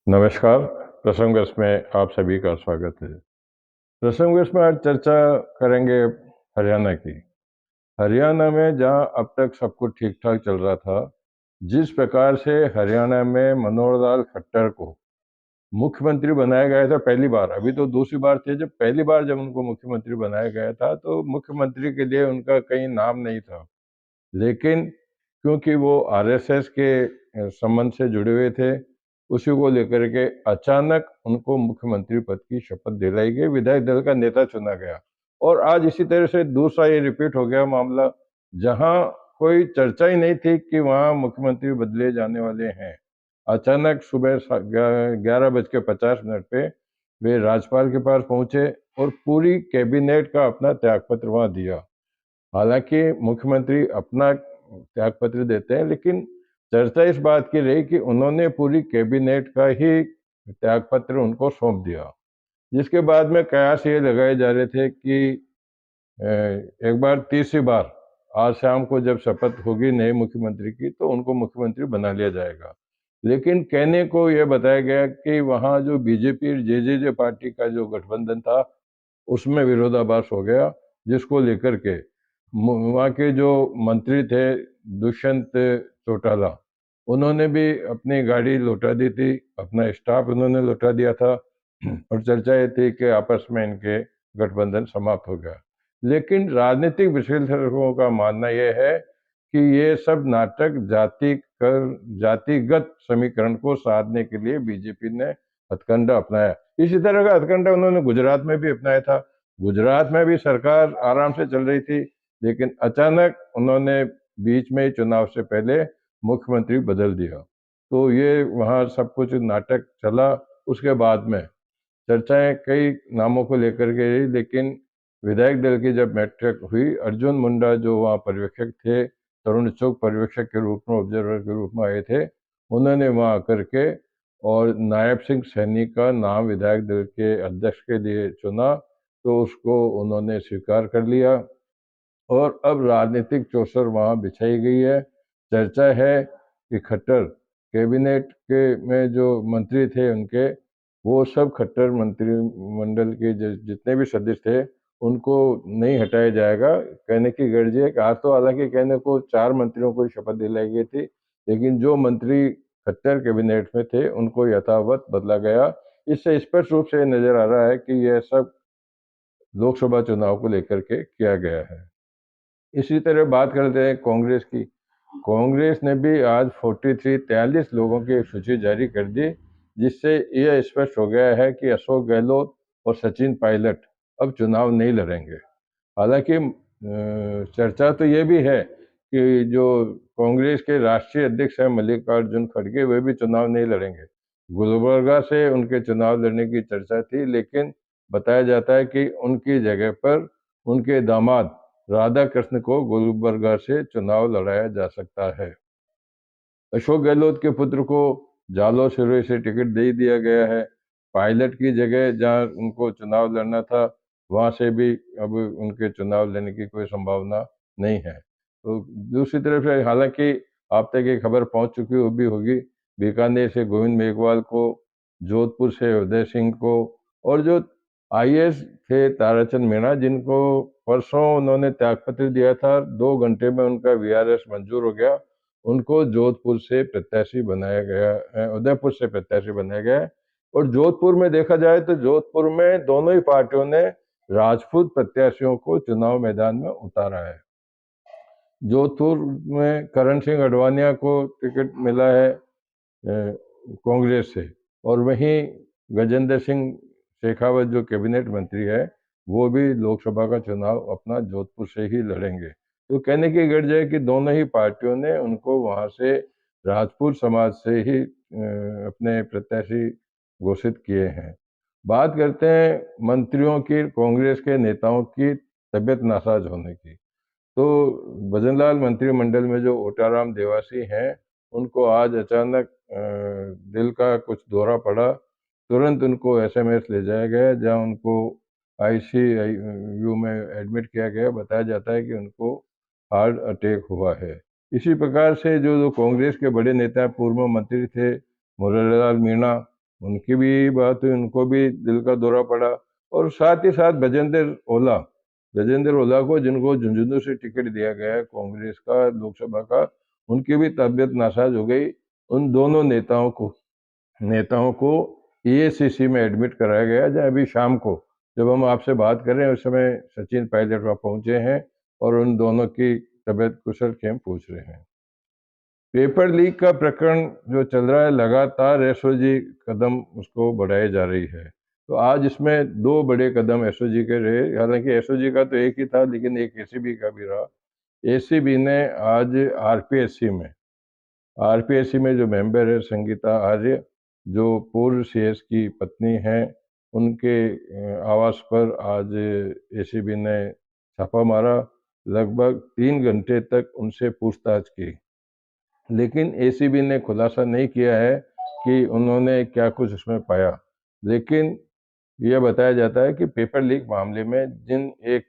नमस्कार। प्रसंगर्ष में आप सभी का स्वागत है। प्रसंगर्ष में आज चर्चा करेंगे हरियाणा की। हरियाणा में जहां अब तक सब कुछ ठीक ठाक चल रहा था, जिस प्रकार से हरियाणा में मनोहर लाल खट्टर को मुख्यमंत्री बनाया गया था पहली बार, अभी तो दूसरी बार थी, जब पहली बार जब उनको मुख्यमंत्री बनाया गया था तो मुख्यमंत्री के लिए उनका कहीं नाम नहीं था। लेकिन क्योंकि वो आरएसएस के संबंध से जुड़े हुए थे, उसी को लेकर के अचानक उनको मुख्यमंत्री पद की शपथ दिलाई गई, विधायक दल का नेता चुना गया। और आज इसी तरह से दूसरा ये रिपीट हो गया मामला, जहां कोई चर्चा ही नहीं थी कि वहां मुख्यमंत्री बदले जाने वाले हैं। अचानक सुबह 11:50 पे वे राज्यपाल के पास पहुंचे और पूरी कैबिनेट का अपना त्यागपत्र वहां दिया। हालांकि मुख्यमंत्री अपना त्यागपत्र देते हैं, लेकिन चर्चा इस बात की रही कि उन्होंने पूरी कैबिनेट का ही त्यागपत्र उनको सौंप दिया, जिसके बाद में कयास ये लगाए जा रहे थे कि एक बार तीसरी बार आज शाम को जब शपथ होगी नए मुख्यमंत्री की तो उनको मुख्यमंत्री बना लिया जाएगा। लेकिन कहने को यह बताया गया कि वहाँ जो बीजेपी जे पार्टी का जो गठबंधन था, उसमें विरोधाभास हो गया, जिसको लेकर के वहाँ के जो मंत्री थे दुष्यंत चौटाला, उन्होंने भी अपनी गाड़ी लौटा दी थी, अपना स्टाफ उन्होंने लौटा दिया था और चर्चा ये थी कि आपस में इनके गठबंधन समाप्त हो गया। लेकिन राजनीतिक विश्लेषकों का मानना यह है कि ये सब नाटक जातिगत समीकरण को साधने के लिए बीजेपी ने हथकंडा अपनाया। इसी तरह का हथकंडा उन्होंने गुजरात में भी अपनाया था। गुजरात में भी सरकार आराम से चल रही थी, लेकिन अचानक उन्होंने बीच में चुनाव से पहले मुख्यमंत्री बदल दिया। तो ये वहाँ सब कुछ नाटक चला। उसके बाद में चर्चाएं कई नामों को लेकर के रही, लेकिन विधायक दल की जब बैठक हुई, अर्जुन मुंडा जो वहाँ पर्यवेक्षक थे, तरुण चौक पर्यवेक्षक के रूप में, ऑब्जर्वर के रूप में आए थे, उन्होंने वहाँ आकर के और नायब सिंह सैनी का नाम विधायक दल के अध्यक्ष के लिए चुना, तो उसको उन्होंने स्वीकार कर लिया और अब राजनीतिक चौसर वहाँ बिछाई गई है। चर्चा है कि खट्टर कैबिनेट के में जो मंत्री थे उनके, वो सब खट्टर मंत्रिमंडल के जितने भी सदस्य थे उनको नहीं हटाया जाएगा। कहने की गर्ज है कि आज तो हालांकि कहने को 4 मंत्रियों को शपथ दिलाई गई थी, लेकिन जो मंत्री खट्टर कैबिनेट में थे उनको यथावत बदला गया। इससे स्पष्ट रूप से नजर आ रहा है कि यह सब लोकसभा चुनाव को लेकर के किया गया है। इसी तरह बात करते हैं कांग्रेस की। कांग्रेस ने भी आज 43 लोगों की एक सूची जारी कर दी, जिससे यह स्पष्ट हो गया है कि अशोक गहलोत और सचिन पायलट अब चुनाव नहीं लड़ेंगे। हालांकि चर्चा तो ये भी है कि जो कांग्रेस के राष्ट्रीय अध्यक्ष हैं मल्लिकार्जुन खड़गे, वे भी चुनाव नहीं लड़ेंगे। गुलबर्गा से उनके चुनाव लड़ने की चर्चा थी, लेकिन बताया जाता है कि उनकी जगह पर उनके दामाद राधा कृष्ण को गुलबर्गा से चुनाव लड़ाया जा सकता है। अशोक गहलोत के पुत्र को जालौर सिरोही से टिकट दे दिया गया है। पायलट की जगह जहां उनको चुनाव लड़ना था, वहां से भी अब उनके चुनाव लड़ने की कोई संभावना नहीं है। तो दूसरी तरफ से हालांकि आप तक ये खबर पहुंच चुकी हो भी होगी, बीकानेर से गोविंद मेघवाल को, जोधपुर से उदय सिंह को, और जो आईएएस थे ताराचंद मीणा, जिनको परसों उन्होंने त्यागपत्र दिया था, 2 घंटे में उनका वीआरएस मंजूर हो गया, उनको जोधपुर से प्रत्याशी बनाया गया है, उदयपुर से प्रत्याशी बनाया गया है। और जोधपुर में देखा जाए तो जोधपुर में दोनों ही पार्टियों ने राजपूत प्रत्याशियों को चुनाव मैदान में उतारा है। जोधपुर में करण सिंह अडवाणिया को टिकट मिला है कांग्रेस से, और वहीं गजेंद्र सिंह शेखावत जो कैबिनेट मंत्री है, वो भी लोकसभा का चुनाव अपना जोधपुर से ही लड़ेंगे। तो कहने की गर्ज है कि दोनों ही पार्टियों ने उनको वहां से राजपूत समाज से ही अपने प्रत्याशी घोषित किए हैं। बात करते हैं मंत्रियों की, कांग्रेस के नेताओं की तबियत नासाज होने की। तो भजनलाल मंत्रिमंडल में जो ओटाराम देवासी हैं, उनको आज अचानक दिल का कुछ दौरा पड़ा। तुरंत उनको एसएमएस ले जाया गया, जहां उनको आईसीयू में एडमिट किया गया। बताया जाता है कि उनको हार्ट अटैक हुआ है। इसी प्रकार से जो जो कांग्रेस के बड़े नेता पूर्व मंत्री थे मुरलीलाल मीणा, उनकी भी बात हुई, उनको भी दिल का दौरा पड़ा। और साथ ही साथ गजेंद्र ओला को, जिनको झुंझुनू से टिकट दिया गया है कांग्रेस का लोकसभा का, उनकी भी तबीयत नासाज हो गई। उन दोनों नेताओं को एआईसीसी में एडमिट कराया गया, जहाँ अभी शाम को जब हम आपसे बात कर रहे हैं उस समय सचिन पायलट वहाँ पहुंचे हैं और उन दोनों की तबीयत कुशल क्षेम पूछ रहे हैं। पेपर लीक का प्रकरण जो चल रहा है, लगातार एसओजी कदम उसको बढ़ाई जा रही है। तो आज इसमें दो बड़े कदम एसओजी के रहे। हालांकि एसओजी का तो एक ही था, लेकिन एक एसीबी का भी रहा। एसीबी ने आज आरपीएससी में जो मेंबर है संगीता आर्य, जो पूर्व सीएस की पत्नी हैं, उनके आवास पर आज एसीबी ने छापा मारा। लगभग 3 घंटे तक उनसे पूछताछ की, लेकिन एसीबी ने खुलासा नहीं किया है कि उन्होंने क्या कुछ उसमें पाया। लेकिन यह बताया जाता है कि पेपर लीक मामले में जिन एक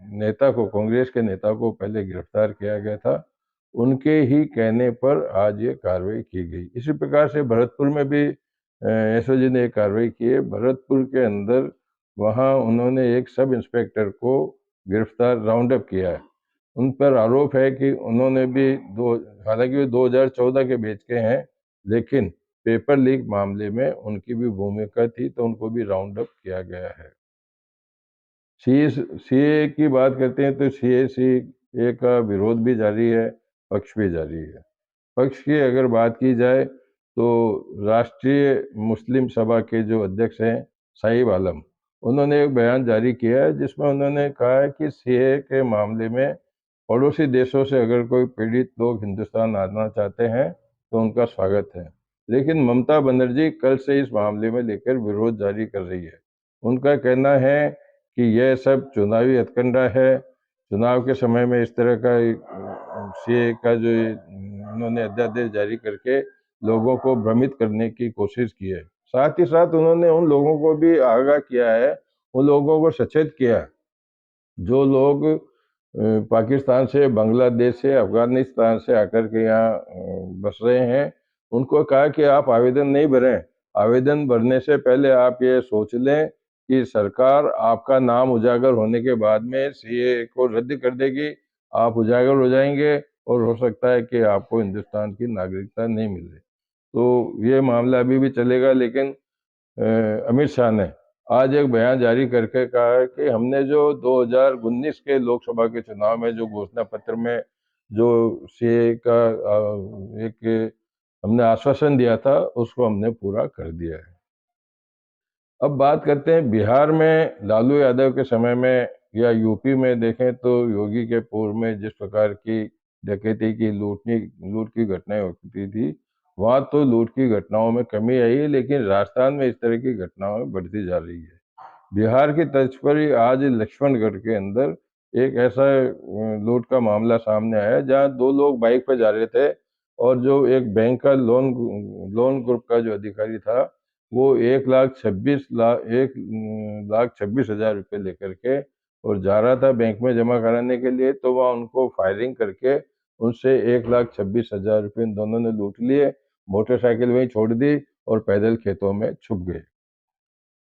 नेता को, कांग्रेस के नेता को पहले गिरफ्तार किया गया था, उनके ही कहने पर आज ये कार्रवाई की गई। इसी प्रकार से भरतपुर में भी एसओजी ने एक कार्रवाई की है। भरतपुर के अंदर वहाँ उन्होंने एक सब इंस्पेक्टर को गिरफ्तार राउंड अप किया है। उन पर आरोप है कि उन्होंने भी हालांकि वो 2014 के बैच के हैं, लेकिन पेपर लीक मामले में उनकी भी भूमिका थी, तो उनको भी राउंड अप किया गया है। सीए की बात करते हैं तो सीए का विरोध भी जारी है, पक्ष भी जारी है। पक्ष की अगर बात की जाए तो राष्ट्रीय मुस्लिम सभा के जो अध्यक्ष हैं साहिब आलम, उन्होंने एक बयान जारी किया है जिसमें उन्होंने कहा है कि सीए के मामले में पड़ोसी देशों से अगर कोई पीड़ित लोग हिंदुस्तान आना चाहते हैं तो उनका स्वागत है। लेकिन ममता बनर्जी कल से इस मामले में लेकर विरोध जारी कर रही है। उनका कहना है कि यह सब चुनावी हथकंडा है। चुनाव के समय में इस तरह का सीए का जो उन्होंने अध्यादेश जारी करके लोगों को भ्रमित करने की कोशिश की है। साथ ही साथ उन्होंने उन लोगों को भी आगाह किया है, उन लोगों को सचेत किया है जो लोग पाकिस्तान से, बांग्लादेश से, अफगानिस्तान से आकर के यहाँ बस रहे हैं। उनको कहा कि आप आवेदन नहीं भरें। आवेदन भरने से पहले आप ये सोच लें कि सरकार आपका नाम उजागर होने के बाद में सीए को रद्द कर देगी, आप उजागर हो जाएंगे और हो सकता है कि आपको हिंदुस्तान की नागरिकता नहीं मिले। तो ये मामला अभी भी चलेगा, लेकिन अमित शाह ने आज एक बयान जारी करके कहा है कि हमने जो 2019 के लोकसभा के चुनाव में जो घोषणा पत्र में जो सीए का एक हमने आश्वासन दिया था, उसको हमने पूरा कर दिया है। अब बात करते हैं बिहार में लालू यादव के समय में, या यूपी में देखें तो योगी के पूर्व में जिस प्रकार की डकैती की, लूट की घटनाएं होती थी, वहां तो लूट की घटनाओं में कमी आई है, लेकिन राजस्थान में इस तरह की घटनाएं बढ़ती जा रही है। बिहार की तर्ज पर ही आज लक्ष्मणगढ़ के अंदर एक ऐसा लूट का मामला सामने आया, जहां दो लोग बाइक पर जा रहे थे और जो एक बैंक का लोन ग्रुप का जो अधिकारी था, वो 1,26,000 रुपये लेकर के और जा रहा था बैंक में जमा कराने के लिए। तो वहाँ उनको फायरिंग करके उनसे 1,26,000 रुपये इन दोनों ने लूट लिए, मोटरसाइकिल वहीं छोड़ दी और पैदल खेतों में छुप गए।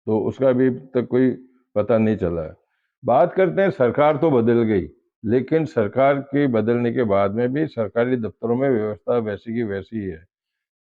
तो उसका अभी तक कोई पता नहीं चला है। बात करते हैं, सरकार तो बदल गई, लेकिन सरकार के बदलने के बाद में भी सरकारी दफ्तरों में व्यवस्था वैसी की वैसी ही है।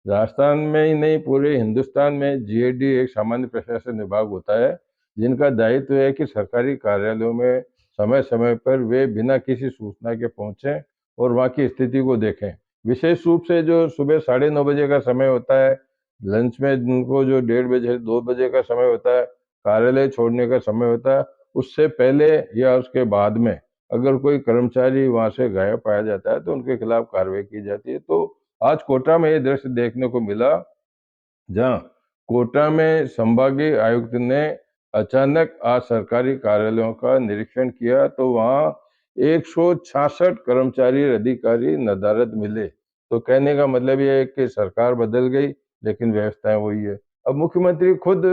राजस्थान में ही नहीं, पूरे हिंदुस्तान में जीएडी एक सामान्य प्रशासन विभाग होता है, जिनका दायित्व है कि सरकारी कार्यालयों में समय समय पर वे बिना किसी सूचना के पहुंचें और वहाँ की स्थिति को देखें। विशेष रूप से जो सुबह 9:30 बजे का समय होता है, लंच में जिनको जो 1:30 2 बजे का समय होता है, कार्यालय छोड़ने का समय होता है, उससे पहले या उसके बाद में अगर कोई कर्मचारी वहाँ से गायब पाया जाता है तो उनके खिलाफ कार्रवाई की जाती है। तो आज कोटा में ये दृश्य देखने को मिला, जहां कोटा में संभागीय आयुक्त ने अचानक आज सरकारी कार्यालयों का निरीक्षण किया, तो वहां 166 कर्मचारी और अधिकारी नदारद मिले। तो कहने का मतलब ये है कि सरकार बदल गई, लेकिन व्यवस्थाएं वही है। अब मुख्यमंत्री खुद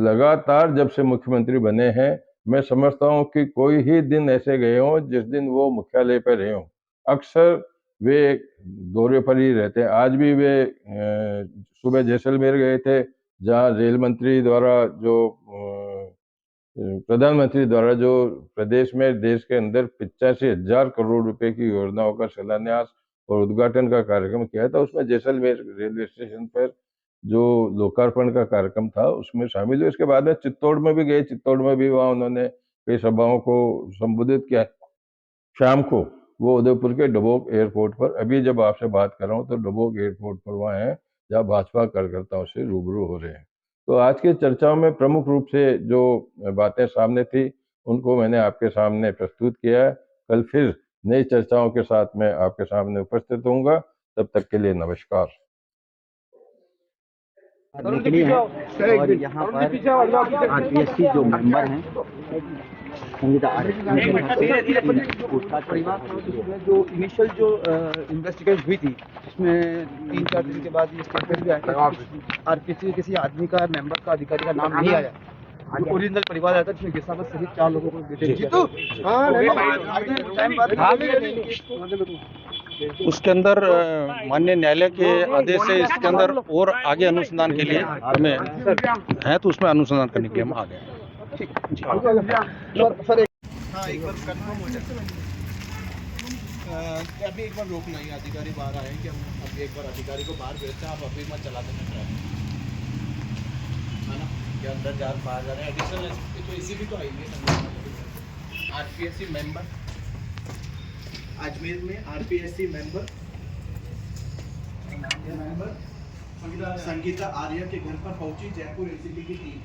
लगातार जब से मुख्यमंत्री बने हैं, मैं समझता हूं कि कोई ही दिन ऐसे गए हों जिस दिन वो मुख्यालय पर रहे हों। अक्सर वे दौरे पर ही रहते हैं। आज भी वे सुबह जैसलमेर गए थे, जहाँ रेल मंत्री द्वारा जो प्रधानमंत्री द्वारा जो प्रदेश में देश के अंदर 85,000 करोड़ रुपए की योजनाओं का शिलान्यास और उद्घाटन का कार्यक्रम किया था, उसमें जैसलमेर रेलवे स्टेशन पर जो लोकार्पण का कार्यक्रम था उसमें शामिल हुए। इसके बाद में चित्तौड़ में भी गए, चित्तौड़ में भी वहाँ उन्होंने कई सभाओं को संबोधित किया। शाम को वो उदयपुर के डबोक एयरपोर्ट पर, अभी जब आपसे बात कर रहा हूँ तो डबोक एयरपोर्ट पर वहाँ हैं, जहाँ भाजपा कार्यकर्ताओं से रूबरू हो रहे हैं। तो आज की चर्चाओं में प्रमुख रूप से जो बातें सामने थी उनको मैंने आपके सामने प्रस्तुत किया है। कल फिर नई चर्चाओं के साथ मैं आपके सामने उपस्थित होऊंगा। तब तक के लिए नमस्कार। करने के लिए है और यहाँ पर आरपीएससी जो मेंबर हैं संगीता जो इनिशियल जो इन्वेस्टिगेशन हुई थी उसमें 3-4 दिन के बाद ये स्टेटमेंट भी आया आरपीएससी किसी आदमी का मेंबर का अधिकारी का नाम नहीं आया। ओरिजिनल परिवार आया था जिसमें गिरसागर सहित 4 लोगों को उसके अंदर माननीय न्यायालय के आदेश से इसके अंदर और आगे अनुसंधान के लिए हमें है तो उसमें अनुसंधान करने के लिए हम आ गए। एक बार कंफर्म हो जाए। अभी एक बार रोकना ही अधिकारी बाहर आए कि हम अभी एक बार अधिकारी को बाहर भेजते हैं, आप अभी मत चला देना ट्रैफिक, है ना, कि अंदर जा बाहर जा रहे हैं। एडिशनल तो इसी भी तो आएंगे आरपीएससी मेंबर अजमेर में, आरपीएससी मेंबर संगीता आर्या के घर पर पहुंची जयपुर एसीपी की टीम।